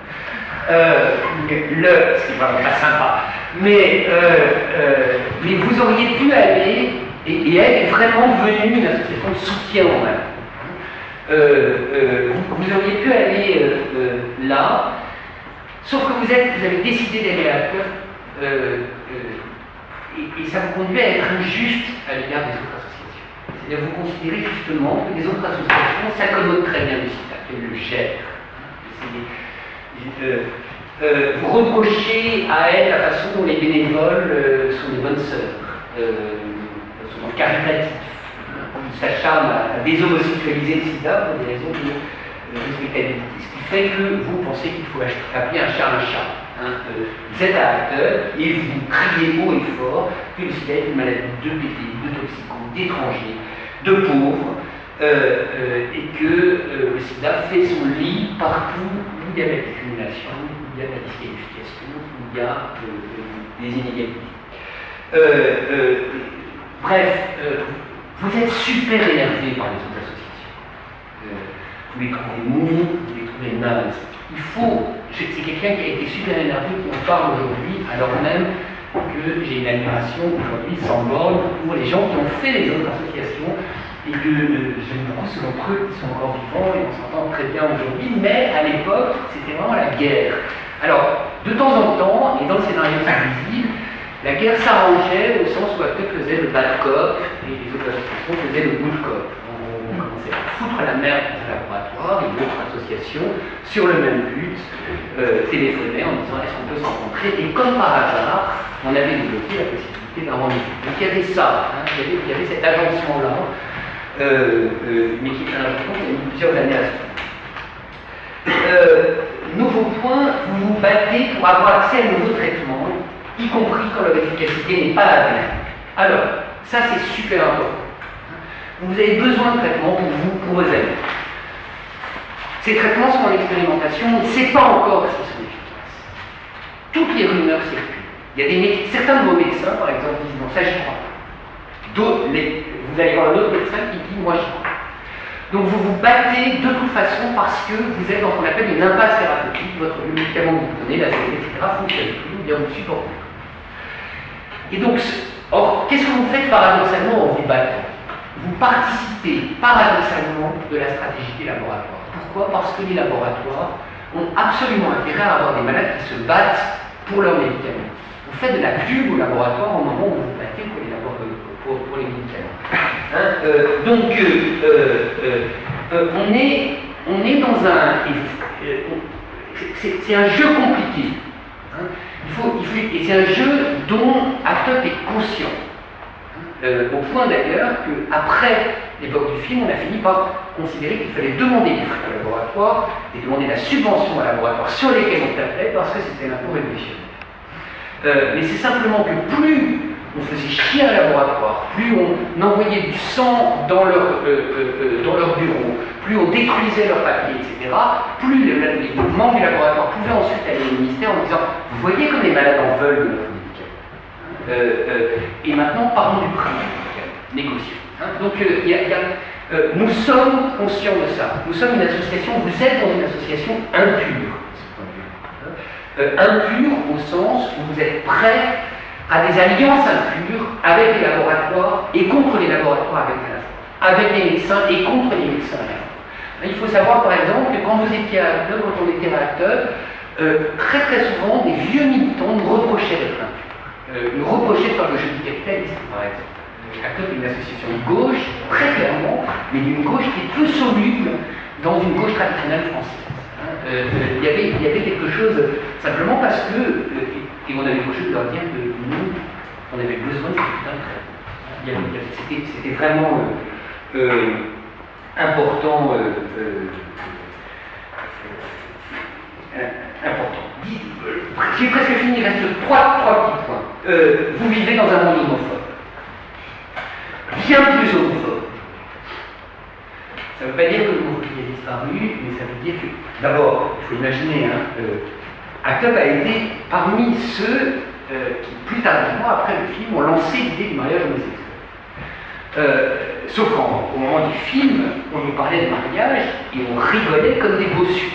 Ce qui est vraiment pas sympa. Mais vous auriez pu aller, et elle est vraiment devenue une association de soutien en mal. Vous auriez pu aller là, sauf que vous avez décidé d'aller à Arcade. Et ça vous conduit à être injuste à l'égard des autres associations. C'est-à-dire vous considérez justement que les autres associations s'accommodent très bien du sida, qu'elles le gèrent. Vous reprochez à elles la façon dont les bénévoles sont des bonnes sœurs, sont caritatives. Ils s'acharnent à déshomosexualiser le sida pour des raisons de respectabilité. Ce qui fait que vous pensez qu'il faut appeler un chat un chat. Vous êtes à acteur et vous criez haut et fort que le sida est une maladie de PD, de toxicos, d'étrangers, de pauvres, et que le sida fait son lit partout où il y a la discrimination, où il y a la disqualification, où il y a des inégalités. Bref, vous êtes super énervé par les autres associations. Vous les trouvez mous, vous les trouvez nazes. C'est quelqu'un qui a été super énervé qui en parle aujourd'hui, alors même que j'ai une admiration aujourd'hui sans borne pour les gens qui ont fait les autres associations et que j'aime beaucoup ceux d'entre eux qui sont encore vivants et on s'entend très bien aujourd'hui, mais à l'époque, c'était vraiment la guerre. Alors, de temps en temps, et dans le scénario visible, la guerre s'arrangeait au sens où ACTUB faisait le bad cop et les autres associations faisaient le good cop. On commençait à foutre la merde dans un laboratoire et d'autres associations, sur le même but, téléphonaient en disant est-ce qu'on peut se rencontrer, et comme par hasard, on avait débloqué la possibilité d'un rendez-vous. Donc il y avait ça, hein, il y avait cet agencement-là, mais qui est un agencement qui a mis plusieurs années à se faire. Nouveau point, vous vous battez pour avoir accès à de nouveaux traitements, y compris quand leur efficacité n'est pas avérée. Alors, ça c'est super important. Vous avez besoin de traitements pour vous, pour vos amis. Ces traitements sont en expérimentation, on ne sait pas encore s'ils sont efficaces. Toutes les rumeurs circulent. Il y a certains de vos médecins, par exemple, disent non, ça j'y crois pas. D'autres, vous allez voir un autre médecin qui dit moi j'y crois. Donc vous vous battez de toute façon parce que vous êtes dans ce qu'on appelle une impasse thérapeutique, votre médicament que vous prenez, la santé, etc., fonctionne plus, ou bien vous supportez. Et donc, or, qu'est-ce que vous faites paradoxalement en vous battant? Vous participez paradoxalement de la stratégie des laboratoires. Pourquoi? Parce que les laboratoires ont absolument intérêt à avoir des malades qui se battent pour leurs médicaments. Vous faites de la pub au laboratoire au moment où vous vous battez pour les médicaments. Hein, on est dans un... c'est un jeu compliqué. Hein. Et c'est un jeu dont ACTUB est conscient. Au point d'ailleurs qu'après l'époque du film, on a fini par considérer qu'il fallait demander des frais au laboratoire et demander la subvention au laboratoire sur lesquels on tapait parce que c'était un impôt révolutionnaire. Mais c'est simplement que plus on faisait chier un laboratoire, plus on envoyait du sang dans leur bureau, plus on détruisait leurs papiers, etc., plus les membres du laboratoire pouvaient ensuite aller au ministère en disant « Vous voyez comme les malades en veulent de notre médicament. Et maintenant, parlons du prix du médicament, négocions. Hein. Donc, nous sommes conscients de ça. Nous sommes une association, vous êtes dans une association impure, de ce point de vue. Impure au sens où vous êtes prêts à des alliances impures avec les laboratoires et contre les laboratoires avec les médecins et contre les médecins à la fois. Il faut savoir par exemple que quand vous étiez à ACTUB, quand on était à ACTUB, très très souvent des vieux militants nous reprochaient d'être impurs, nous reprochaient de faire le jeu du capitalisme par exemple. ACTUB est une association de gauche, très clairement, mais d'une gauche qui est peu soluble dans une gauche traditionnelle française. Il y avait quelque chose, simplement parce que, et on avait besoin de leur dire que nous, on avait besoin de ce putain de traitement. C'était vraiment important. Important. J'ai presque fini, il reste trois petits points. Vous vivez dans un monde homophobe. Bien plus homophobe. Ça ne veut pas dire que l'homophobie a disparu, mais ça veut dire que, d'abord, il faut imaginer, ACTUB a été parmi ceux qui, plus tardivement, après le film, ont lancé l'idée du mariage homosexuel. Sauf qu'au moment du film, on nous parlait de mariage et on rigolait comme des bossus.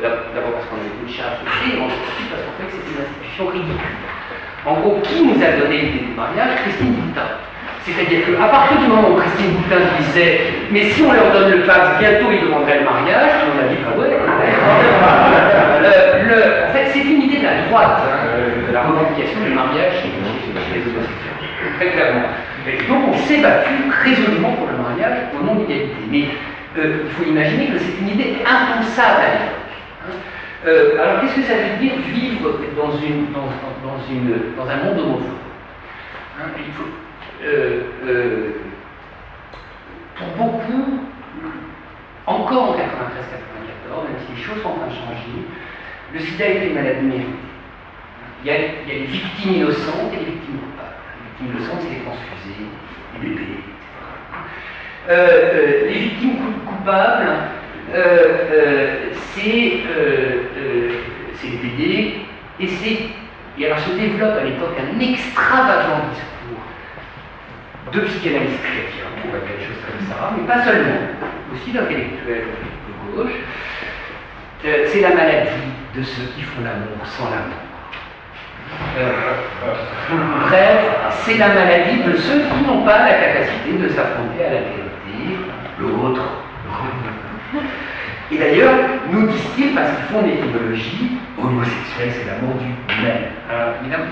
D'abord parce qu'on avait beaucoup de chats à fêter, et ensuite parce qu'en fait c'était une institution ridicule. En gros, qui nous a donné l'idée du mariage? Christine Boutin. C'est-à-dire qu'à partir du moment où Christine Boutin disait « Mais si on leur donne le pax, bientôt ils demanderaient le mariage », on a dit « Ah ouais, en fait, c'est une idée de la droite, la revendication du mariage chez les homosexuels, très clairement. Et donc on s'est battu résolument pour le mariage au nom de l'égalité. Mais il faut imaginer que c'est une idée impensable à l'époque. Alors qu'est-ce que ça veut dire vivre dans un monde homophobe? Il faut... pour beaucoup, encore en 93-94, même si les choses sont en train de changer, le sida est une maladie méritée. Il y a les victimes innocentes et les victimes coupables. Les victimes innocentes, c'est les transfusés, les bébés, etc. Les victimes coupables, c'est les bébés, et alors se développe à l'époque un extravagant discours de psychanalystes chrétiens, on va dire des choses comme ça, mais pas seulement, aussi d'intellectuels de gauche. C'est la maladie de ceux qui font l'amour sans l'amour. Bref, c'est la maladie de ceux qui n'ont pas la capacité de s'affronter à la vérité, l'autre. Et d'ailleurs, nous disent-ils, parce qu'ils font une étymologie, homosexuel, c'est l'amour du même. Alors, évidemment,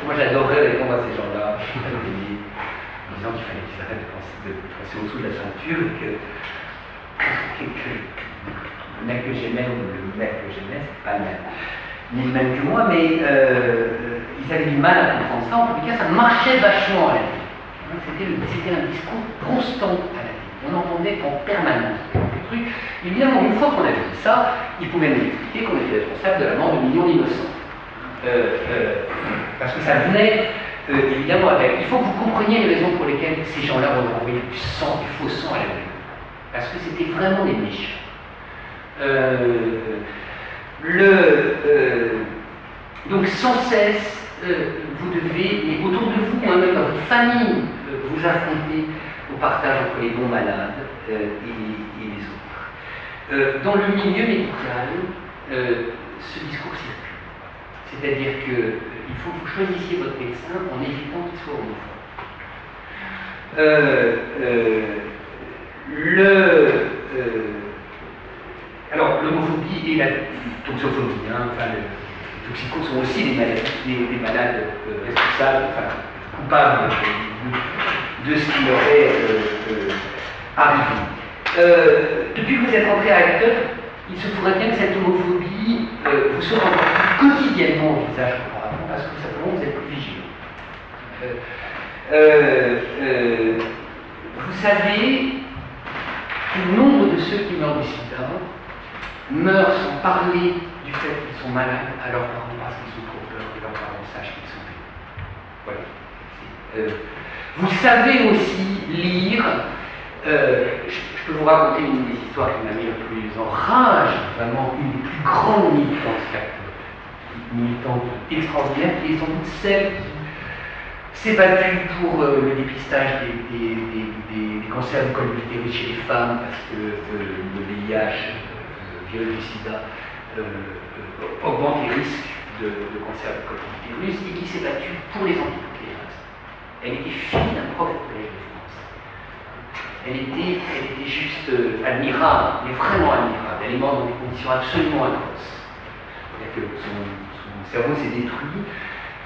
moi j'adorerais répondre à ces gens-là, en disant qu'il fallait qu'ils arrêtent de passer au-dessous de la ceinture et que le mec que j'aimais ou le mec que j'aimais, c'est pas le même. Ni le même que moi, mais ils avaient du mal à comprendre ça. En tout cas, ça marchait vachement à la vie. C'était un discours constant à la vie. On entendait en permanence des trucs. Évidemment, une fois qu'on avait dit ça, ils pouvaient nous expliquer qu'on était responsable de la mort de millions d'innocents. Parce que ça venait évidemment avec. Il faut que vous compreniez les raisons pour lesquelles ces gens-là ont envoyé du sang, du faux sang à la vie. Parce que c'était vraiment des niches. Donc sans cesse, vous devez, et autour de vous, même dans votre famille, vous affronter au partage entre les bons malades et les autres. Dans le milieu médical, ce discours circule. C'est-à-dire qu'il faut que vous choisissiez votre médecin en évitant qu'il soit homophobe. Alors, l'homophobie et la toxophobie, enfin, les toxicos sont aussi des malades responsables, enfin, coupables de ce qui leur est arrivé. Depuis que vous êtes rentré à Acton, il se pourrait bien que cette homophobie vous soit encore plus quotidiennement au visage qu'auparavant, parce que simplement vous êtes plus vigilant. Vous savez que le nombre de ceux qui meurent du sida meurent sans parler du fait qu'ils sont malades à leurs parents parce qu'ils ont trop peur que leurs parents sachent qu'ils sont vivants. Voilà. Vous savez aussi lire. Je peux vous raconter une des histoires qui m'a mis le plus en rage, vraiment une des plus grandes militantes extraordinaires, qui est sans doute celle qui s'est battue pour le dépistage des cancers du col de l'utérus chez les femmes, parce que le VIH, le virus du sida, augmente les risques de cancer du col de l'utérus, et qui s'est battue pour les antinucléaires. Elle était fille d'un prof au Collège de France. Elle était juste admirable, mais vraiment admirable. Elle est morte dans des conditions absolument atroces. C'est-à-dire que son cerveau s'est détruit.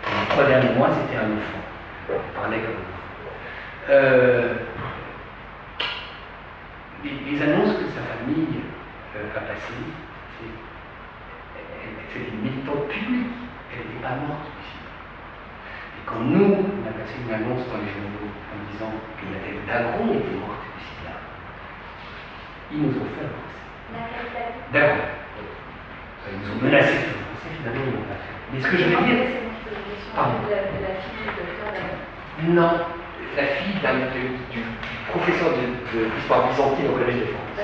Pendant les 3 derniers mois, c'était un enfant. Elle parlait comme un enfant. Les annonces que sa famille a passées, c'était une militante publique. Elle n'était pas morte aussi. Et quand nous, on a passé une annonce dans les journaux en disant que Nathalie Dagron était morte du sida, ils nous ont fait un procès. Dagron. Ils nous ont menacé de faire un procès, finalement ils n'ont pas fait. Mais ce que je veux dire. Pardon. La fille du docteur Dagron. Non, la fille du professeur d'histoire byzantine au Collège de France.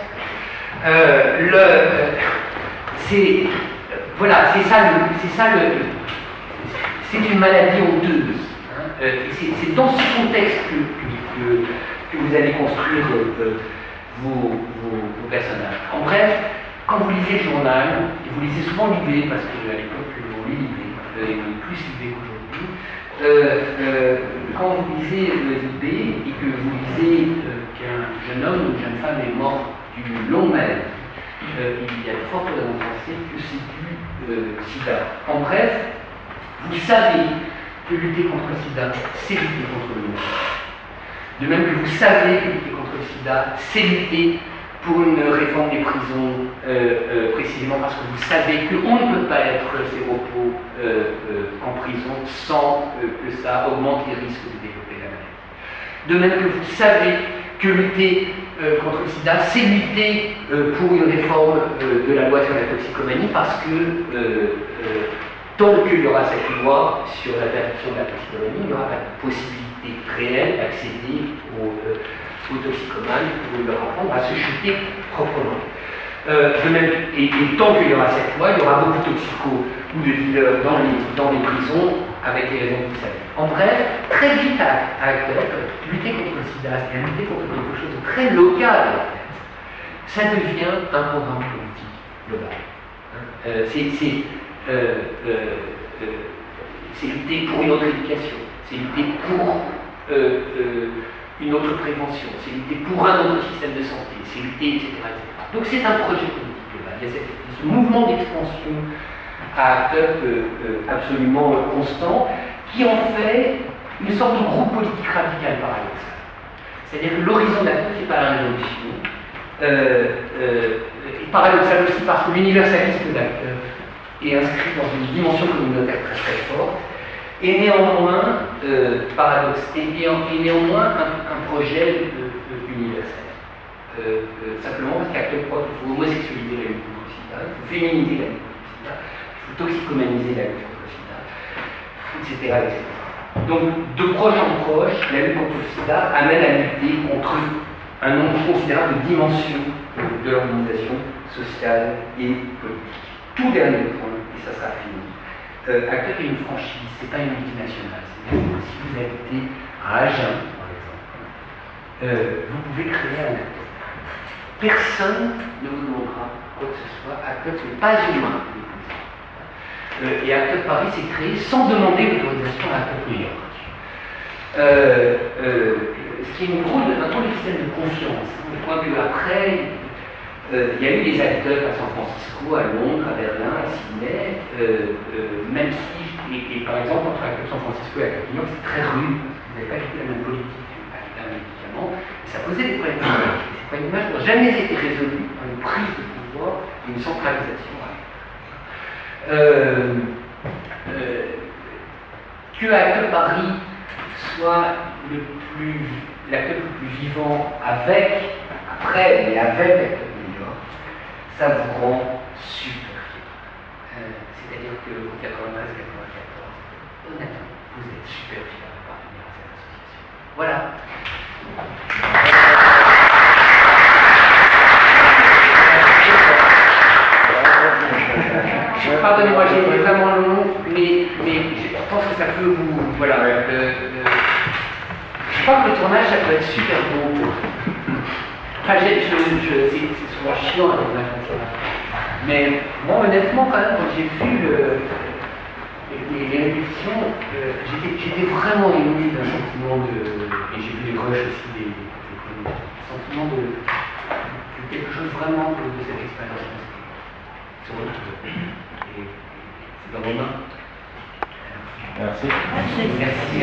Voilà, c'est une maladie honteuse. C'est dans ce contexte que vous allez construire vos personnages. En bref, quand vous lisez le journal, et vous lisez souvent l'idée, parce qu'à l'époque, on lit l'idée, et plus l'idée qu'aujourd'hui, quand vous lisez l'idée et que vous lisez qu'un jeune homme ou une jeune femme est mort d'une longue maladie, il y a de fortes raisons de penser que c'est du sida. En bref, vous savez que lutter contre le sida, c'est lutter contre le monde. De même que vous savez que lutter contre le sida, c'est lutter pour une réforme des prisons, précisément parce que vous savez qu'on ne peut pas être séropos en prison sans que ça augmente les risques de développer la maladie. De même que vous savez que lutter contre le sida, c'est lutter pour une réforme de la loi sur la toxicomanie, parce que tant qu'il y aura cette loi sur l'interdiction de la toxicomanie, il n'y aura pas de possibilité réelle d'accéder aux toxicomanes pour leur apprendre à se chuter proprement. De même, et tant qu'il y aura cette loi, il y aura beaucoup de toxicos ou de dealers dans les prisons, avec les raisons que vous savez. En bref, très vite à Acton, lutter contre le sida, c'est-à-dire lutter contre quelque chose de très local, en fait, ça devient un programme politique global. c'est lutter pour une autre éducation, c'est lutter pour une autre prévention, c'est lutter pour un autre système de santé, c'est lutter, etc., etc. Donc c'est un projet politique global. Il y a ce mouvement d'expansion à acteurs absolument constant qui en fait une sorte de groupe politique radical paradoxal. C'est-à-dire que l'horizon d'acteurs, c'est pas la révolution. Et paradoxal aussi parce que l'universalisme d'acteurs est inscrit dans une dimension communautaire très très forte, et néanmoins, néanmoins un projet universel. Simplement parce qu'acteurs croient qu'il faut homosexualiser la lutte contre le sida, il faut féminiser la lutte contre le sida, il faut toxicomaniser la lutte contre le sida, etc., etc. Donc, de proche en proche, la lutte contre le sida amène à lutter contre un nombre considérable de dimensions de l'organisation sociale et politique. Tout dernier point, et ça sera fini. Acteur est une franchise, c'est pas une multinationale. C'est-à-dire que si vous habitez à Agen, par exemple, vous pouvez créer un acteur. Personne ne vous demandera quoi que ce soit. Acteur, ce n'est pas humain. Et Acteur Paris s'est créé sans demander l'autorisation à Acteur New York. Ce qui est un drôle de système de confiance. Au point qu'après, il y a eu des acteurs à San Francisco, à Londres, à Berlin, à Sydney, même si, et par exemple, entre Acteur San Francisco et Acteur New York, c'est très rude, parce que vous n'avez pas du tout la même politique avec un médicament, et ça posait des problèmes d'image. Ces problèmes d'image n'ont jamais été résolus par une prise de pouvoir et une centralisation. Que Acteur Paris soit l'acteur le plus vivant après, mais avec Acteur New York, ça vous rend super fier. C'est-à-dire qu'au 93-94, honnêtement, vous êtes super fier d'appartenir à cette association. Voilà. Pardonnez-moi, j'ai été vraiment long, mais je pense que ça peut vous... Voilà. Je crois que le tournage, ça peut être super beau. Enfin, c'est souvent chiant un tournage comme ça. Mais moi, honnêtement, quand même, quand j'ai vu les répétitions, j'étais vraiment ému d'un sentiment de... Et j'ai vu les rushs aussi, des sentiments de quelque chose vraiment de cette expérience. Se retrouver. Et c'est dans vos mains. Merci. Merci.